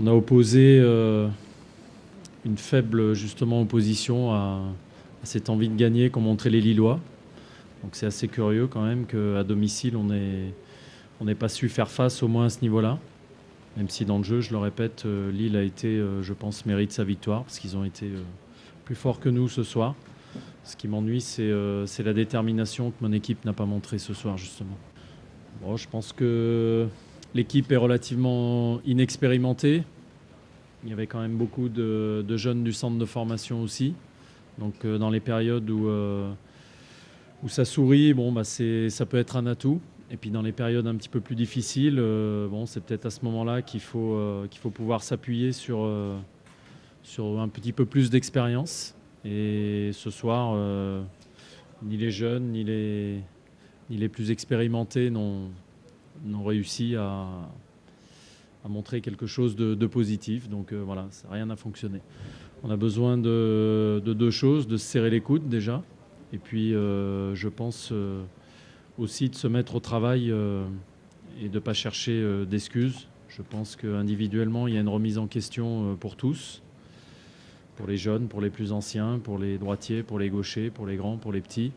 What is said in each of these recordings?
On a opposé une faible justement opposition à cette envie de gagner qu'ont montré les Lillois. Donc c'est assez curieux quand même qu'à domicile on n'ait pas su faire face au moins à ce niveau-là. Même si dans le jeu, je le répète, Lille a été, je pense, mérite sa victoire parce qu'ils ont été plus forts que nous ce soir. Ce qui m'ennuie, c'est la détermination que mon équipe n'a pas montrée ce soir justement. Bon, je pense que l'équipe est relativement inexpérimentée. Il y avait quand même beaucoup de jeunes du centre de formation aussi. Donc dans les périodes où ça sourit, bon, bah, ça peut être un atout. Et puis dans les périodes un petit peu plus difficiles, bon, c'est peut-être à ce moment-là qu'il faut pouvoir s'appuyer sur un petit peu plus d'expérience. Et ce soir, ni les jeunes, ni les plus expérimentés n'ont réussi à montrer quelque chose de positif. Donc voilà, rien n'a fonctionné. On a besoin de deux choses, de se serrer les coudes déjà, et puis je pense aussi de se mettre au travail et de ne pas chercher d'excuses. Je pense qu'individuellement, il y a une remise en question pour tous, pour les jeunes, pour les plus anciens, pour les droitiers, pour les gauchers, pour les grands, pour les petits,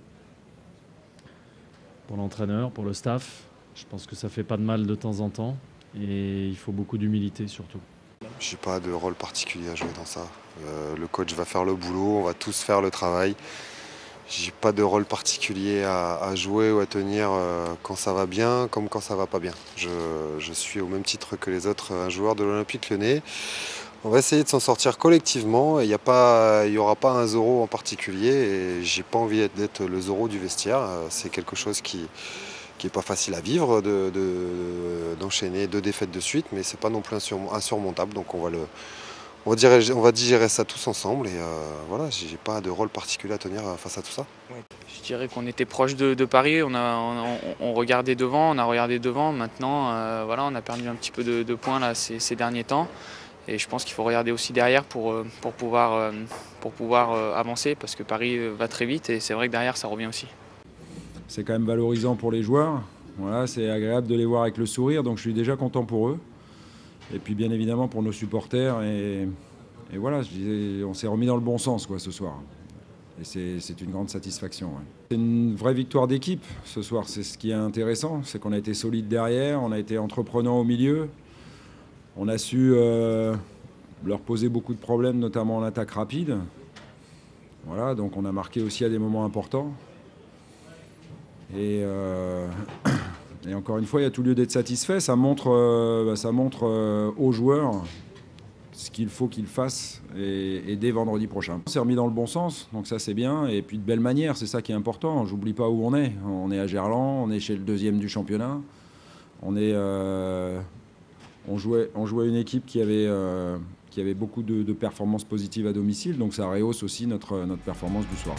pour l'entraîneur, pour le staff. Je pense que ça ne fait pas de mal de temps en temps. Et il faut beaucoup d'humilité surtout. J'ai pas de rôle particulier à jouer dans ça. Le coach va faire le boulot, on va tous faire le travail. J'ai pas de rôle particulier à jouer ou à tenir quand ça va bien comme quand ça va pas bien. Je suis au même titre que les autres un joueur de l'Olympique Lyonnais. On va essayer de s'en sortir collectivement. Il n'y aura pas un Zorro en particulier et j'ai pas envie d'être le Zorro du vestiaire. C'est quelque chose qui n'est pas facile à vivre, d'enchaîner 2 défaites de suite, mais c'est pas non plus insurmontable. Donc on va digérer ça tous ensemble et voilà, j'ai pas de rôle particulier à tenir face à tout ça. Je dirais qu'on était proche de Paris, on regardait devant, on a regardé devant. Maintenant, voilà, on a perdu un petit peu de points là, ces derniers temps. Et je pense qu'il faut regarder aussi derrière pour pouvoir avancer, parce que Paris va très vite et c'est vrai que derrière ça revient aussi. C'est quand même valorisant pour les joueurs. Voilà, c'est agréable de les voir avec le sourire, donc je suis déjà content pour eux. Et puis bien évidemment pour nos supporters. Et voilà, je disais, on s'est remis dans le bon sens quoi, ce soir. Et c'est une grande satisfaction. Ouais. C'est une vraie victoire d'équipe ce soir. C'est ce qui est intéressant, c'est qu'on a été solide derrière, on a été entreprenant au milieu. On a su leur poser beaucoup de problèmes, notamment en attaque rapide. Voilà, donc on a marqué aussi à des moments importants. Et encore une fois, il y a tout lieu d'être satisfait. Ça montre aux joueurs ce qu'il faut qu'ils fassent et dès vendredi prochain. On s'est remis dans le bon sens, donc ça c'est bien. Et puis de belle manière, c'est ça qui est important. J'oublie pas où on est. On est à Gerland, on est chez le 2e du championnat. On jouait une équipe qui avait beaucoup de performances positives à domicile, donc ça rehausse aussi notre performance du soir.